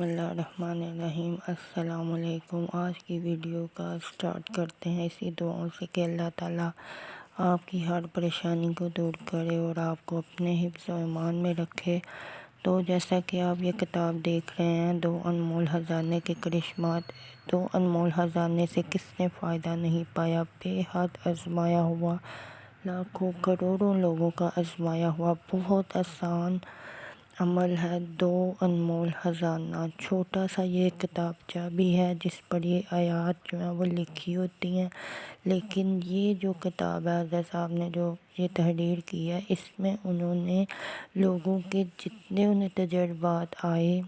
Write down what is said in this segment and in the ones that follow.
بسم اللہ الرحمن الرحیم۔ السلام علیکم۔ آج کی ویڈیو کا سٹارٹ کرتے ہیں اسی دعاؤں سے کہ اللہ تعالیٰ آپ کی ہر پریشانی کو دور کرے اور آپ کو اپنے حفظ و ایمان میں رکھے۔ تو جیسا کہ آپ یہ کتاب دیکھ رہے ہیں، دو انمول خزانے کے کرشمات۔ دو انمول خزانے سے کس نے فائدہ نہیں پایا؟ بے حد آزمایا ہوا، لاکھوں کروڑوں لوگوں کا آزمایا ہوا بہت آسان عمل ہے دو انمول خزانہ۔ چھوٹا سا یہ کتابچہ بھی ہے جس پر یہ آیات جو ہیں وہ لکھی ہوتی ہیں، لیکن یہ جو کتاب ہے حضرت صاحب نے جو یہ تحریر کی ہے، اس میں انہوں نے لوگوں کے جتنے انہیں تجربات آئے،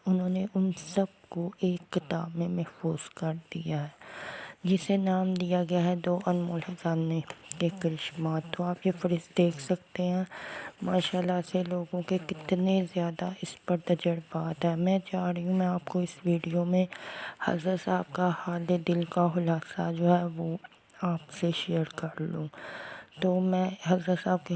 انہوں نے ان سب کو ایک کتاب میں محفوظ کر دیا ہے، جسے نام دیا گیا ہے دو انمول خزانے کے کرشمات۔ تو آپ یہ فہرست دیکھ سکتے ہیں ماشاءاللہ سے لوگوں کے کتنے زیادہ اس پر تجربات ہیں۔ میں چاہ رہی ہوں میں آپ کو اس ویڈیو میں حضرت صاحب کا حال دل کا خلاصہ جو ہے وہ آپ سے شیئر کر لوں۔ تو میں حضرت صاحب کے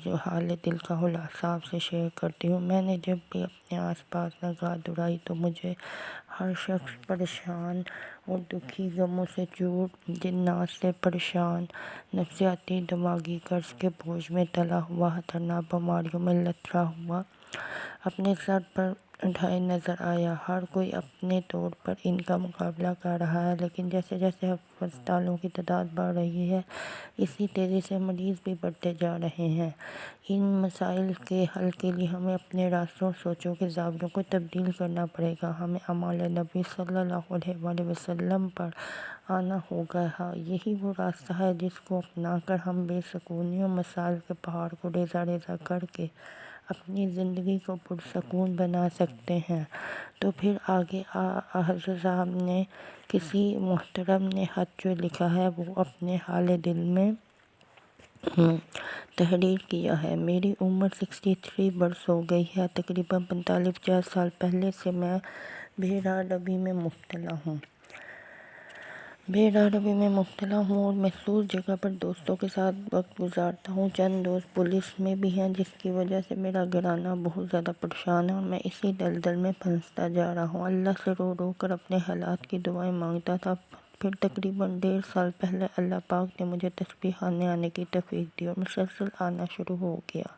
جو حال دل کا خلاصہ آپ سے شیئر کرتی ہوں۔ میں نے جب بھی اپنے آس پاس نگاہ دوڑائی تو مجھے ہر شخص پریشان اور دکھی، غموں سے چور، جنات سے پریشان، نفسیاتی دماغی قرض کے بوجھ میں تلا ہوا، خطرناک بیماریوں میں لتڑا ہوا اپنے سر پر اٹھائے نظر آیا۔ ہر کوئی اپنے طور پر ان کا مقابلہ کر رہا ہے، لیکن جیسے جیسے ہسپتالوں کی تعداد بڑھ رہی ہے، اسی تیزی سے مریض بھی بڑھتے جا رہے ہیں۔ ان مسائل کے حل کے لیے ہمیں اپنے راستوں، سوچوں کے زاویوں کو تبدیل کرنا پڑے گا۔ ہمیں اعمال نبی صلی اللہ علیہ وآلہ وسلم پر آنا ہوگا۔ یہی وہ راستہ ہے جس کو اپنا کر ہم بے سکونی اور مسائل کے پہاڑ کو ریزہ ریزہ کر کے اپنی زندگی کو پرسکون بنا سکتے ہیں۔ تو پھر آگے حضرت صاحب نے کسی محترم نے خط جو لکھا ہے وہ اپنے حال دل میں تحریر کیا ہے۔ میری عمر 63 برس ہو گئی ہے۔ تقریباً 45 سال پہلے سے میں بے مبتلا ہوں اور محسوس جگہ پر دوستوں کے ساتھ وقت گزارتا ہوں۔ چند دوست پولیس میں بھی ہیں، جس کی وجہ سے میرا گھرانہ بہت زیادہ پریشان ہے اور میں اسی دلدل میں پھنستا جا رہا ہوں۔ اللہ سے رو رو کر اپنے حالات کی دعائیں مانگتا تھا۔ پھر تقریباً 1.5 سال پہلے اللہ پاک نے مجھے تسبیح خانے آنے کی توفیق دی اور مسلسل آنا شروع ہو گیا۔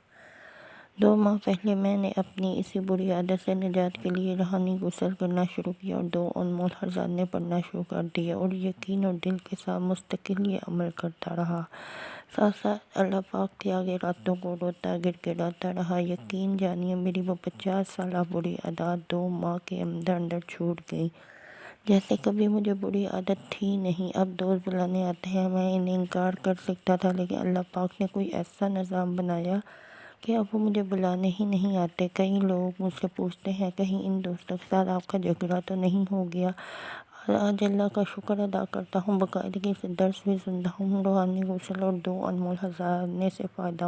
2 ماہ پہلے میں نے اپنی اسی بری عادت سے نجات کے لیے روحانی غسل کرنا شروع کیا اور 2 انمول خزانے پڑھنا شروع کر دیے اور یقین اور دل کے ساتھ مستقل یہ عمل کرتا رہا۔ ساتھ ساتھ اللہ پاک کے آگے راتوں کو روتا گر گڑاتا رہا۔ یقین جانیے میری وہ 50 سالہ بری عادت 2 ماہ کے اندر اندر چھوٹ گئی، جیسے کبھی مجھے بری عادت تھی نہیں۔ اب دوست بلانے آتے ہیں، میں انہیں انکار کر سکتا تھا، لیکن اللہ پاک نے کوئی ایسا نظام بنایا کہ اب وہ مجھے بلانے ہی نہیں آتے۔ کئی لوگ مجھ سے پوچھتے ہیں کہیں ان دوستوں کے ساتھ آپ کا جھگڑا تو نہیں ہو گیا؟ آج اللہ کا شکر ادا کرتا ہوں، باقاعدگی سے درس بھی سنتا ہوں، روحانی غسل اور 2 انمول خزانے سے فائدہ